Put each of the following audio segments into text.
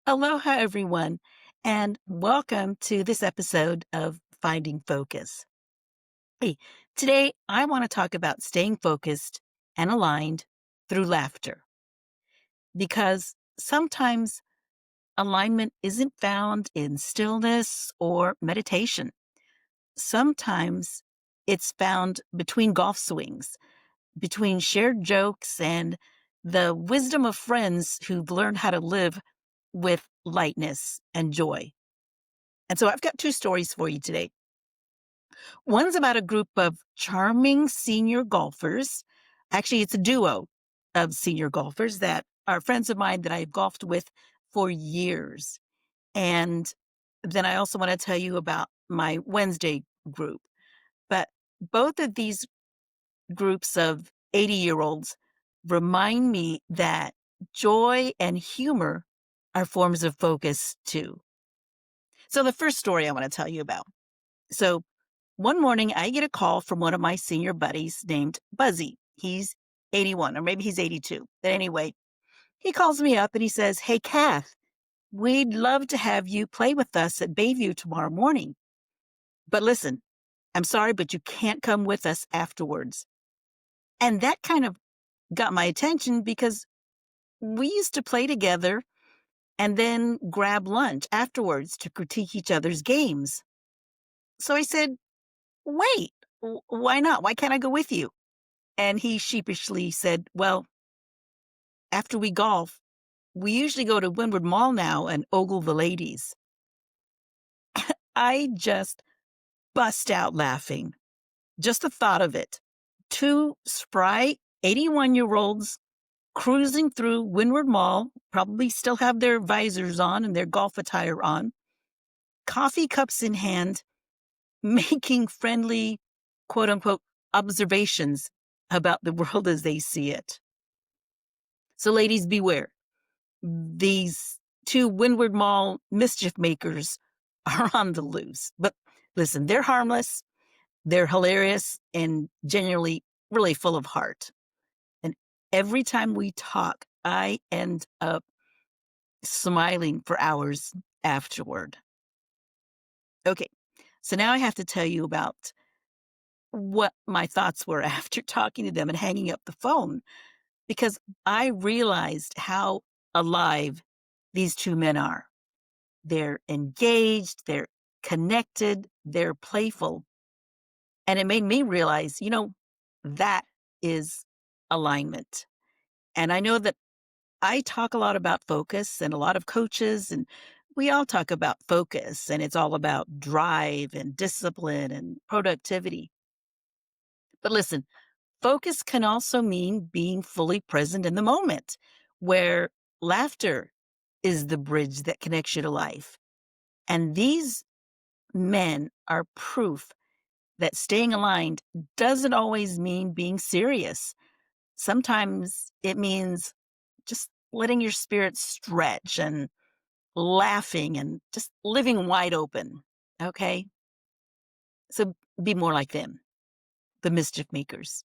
Aloha, everyone, and welcome to this episode of Finding Focus. Hey, today I want to talk about staying focused and aligned through laughter because sometimes alignment isn't found in stillness or meditation. Sometimes it's found between golf swings, between shared jokes, and the wisdom of friends who've learned how to live with lightness and joy. And so I've got two stories for you today. One's about a group of charming senior golfers. Actually, it's a duo of senior golfers that are friends of mine that I've golfed with for years. And then I also want to tell you about my Wednesday group. But both of these groups of 80-year-olds remind me that joy and humor are forms of focus too. So the first story I want to tell you about. So one morning, I get a call from one of my senior buddies named Buzzy. He's 81, or maybe he's 82. But anyway, he calls me up and he says, "Hey, Kath, we'd love to have you play with us at Bayview tomorrow morning. But listen, I'm sorry, but you can't come with us afterwards." And that kind of got my attention because we used to play together and then grab lunch afterwards to critique each other's games. So I said, "Wait, why not? Why can't I go with you?" And he sheepishly said, "Well, after we golf, we usually go to Windward Mall now and ogle the ladies." I just bust out laughing. Just the thought of it. Two spry 81-year-olds cruising through Windward Mall, probably still have their visors on and their golf attire on, coffee cups in hand, making friendly, quote unquote, observations about the world as they see it. So, ladies, beware. These two Windward Mall Mischief Makers are on the loose. But listen, they're harmless, they're hilarious, and genuinely really full of heart. And every time we talk, I end up smiling for hours afterward. Okay, so now I have to tell you about what my thoughts were after talking to them and hanging up the phone, because I realized how alive these two men are. They're engaged, they're connected, they're playful. And it made me realize, that is alignment. And I know that I talk a lot about focus and a lot of coaches, and we all talk about focus, and it's all about drive and discipline and productivity. But listen, focus can also mean being fully present in the moment, where laughter is the bridge that connects you to life. And these men are proof that staying aligned doesn't always mean being serious. Sometimes it means just letting your spirit stretch and laughing and just living wide open. Okay. So be more like them, the mischief makers.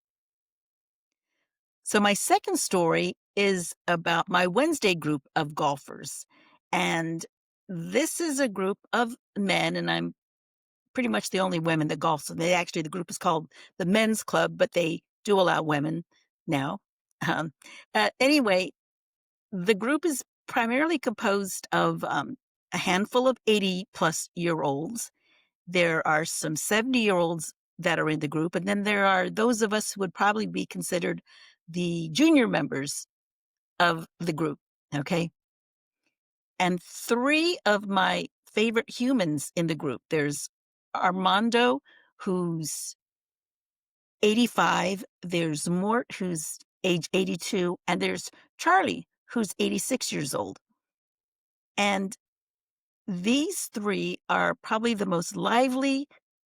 So my second story is about my Wednesday group of golfers. And this is a group of men, and I'm pretty much the only women that golf. So the group is called the Men's Club, but they do allow women now. Um, anyway, the group is primarily composed of a handful of 80-plus-year-olds. There are some 70-year-olds that are in the group, and then there are those of us who would probably be considered the junior members of the group. Okay. And three of my favorite humans in the group, there's Armando, who's 85, there's Mort, who's age 82, and there's Charlie, who's 86 years old. And these three are probably the most lively,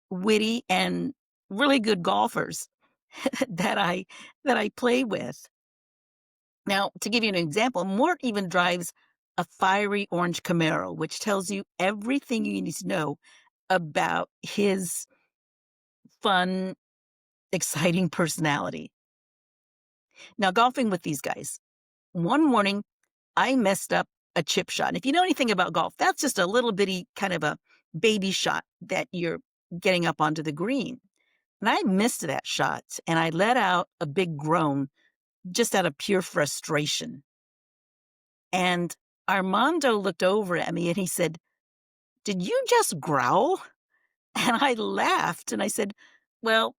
witty, and really good golfers that I play with. Now, to give you an example, Mort even drives a fiery orange Camaro, which tells you everything you need to know about his fun, exciting personality. Now, golfing with these guys. One morning, I messed up a chip shot. And if you know anything about golf, that's just a little bitty kind of a baby shot that you're getting up onto the green. And I missed that shot and I let out a big groan just out of pure frustration. And Armando looked over at me and he said, "Did you just growl?" And I laughed and I said, "Well,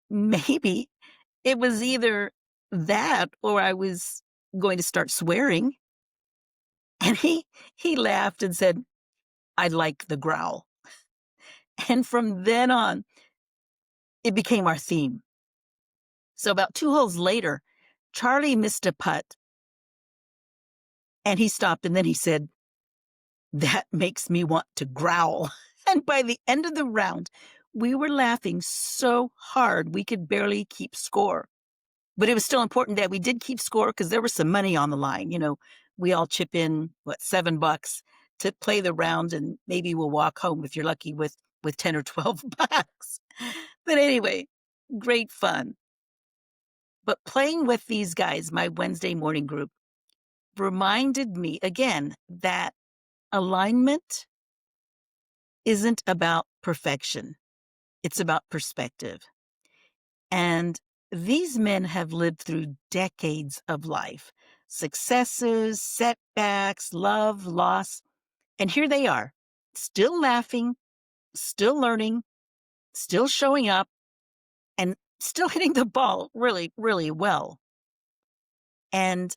maybe it was either that or I was going to start swearing." And he laughed and said, "I like the growl." And from then on, it became our theme. So about 2 holes later, Charlie missed a putt and he stopped and then he said, "That makes me want to growl." And by the end of the round, we were laughing so hard we could barely keep score. But it was still important that we did keep score because there was some money on the line. We all chip in, $7 to play the round, and maybe we'll walk home if you're lucky with 10 or 12 bucks. But anyway, great fun. But playing with these guys, my Wednesday morning group, reminded me again that alignment isn't about perfection. It's about perspective. And these men have lived through decades of life, successes, setbacks, love, loss. And here they are, still laughing, still learning, still showing up, and still hitting the ball really, really well. And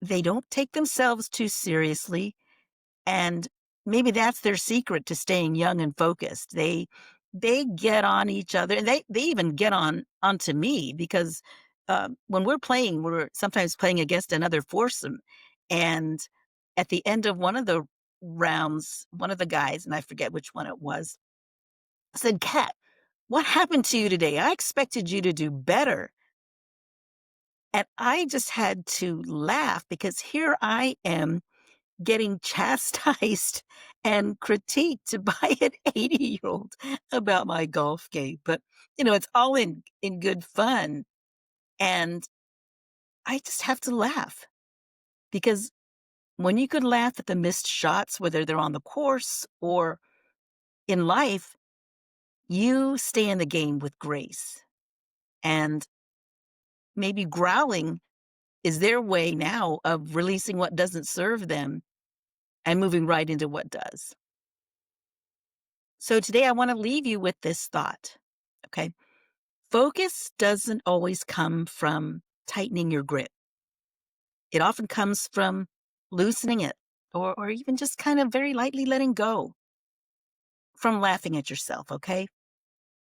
they don't take themselves too seriously. And maybe that's their secret to staying young and focused. They get on each other, and they even get onto me because when we're sometimes playing against another foursome, and at the end of one of the rounds, one of the guys, and I forget which one it was, said, "Kat, what happened to you today? I expected you to do better." And I just had to laugh because here I am getting chastised and critiqued by an 80-year-old about my golf game. But, it's all in good fun. And I just have to laugh because when you could laugh at the missed shots, whether they're on the course or in life, you stay in the game with grace. And maybe growling is their way now of releasing what doesn't serve them and moving right into what does. So today I want to leave you with this thought, okay? Focus doesn't always come from tightening your grip. It often comes from loosening it or even just kind of very lightly letting go, from laughing at yourself, okay?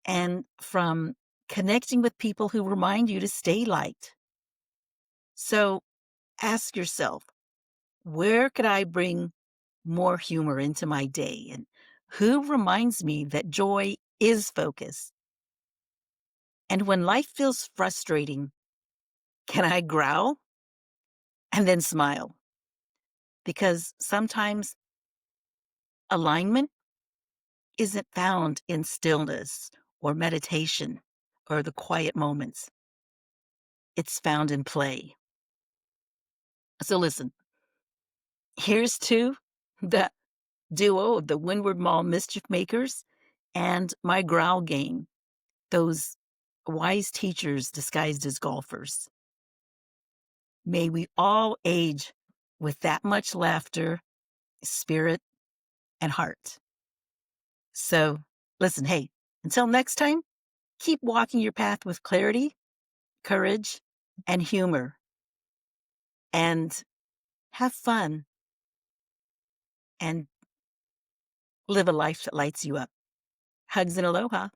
And from connecting with people who remind you to stay light. So ask yourself, where could I bring more humor into my day? And who reminds me that joy is focus? And when life feels frustrating, can I growl and then smile? Because sometimes alignment isn't found in stillness or meditation or the quiet moments. It's found in play. So listen, here's to the duo of the Windward Mall Mischief Makers and my Growl Gang, those wise teachers disguised as golfers. May we all age with that much laughter, spirit, and heart. So listen, hey, until next time, keep walking your path with clarity, courage, and humor. And have fun and live a life that lights you up. Hugs and aloha.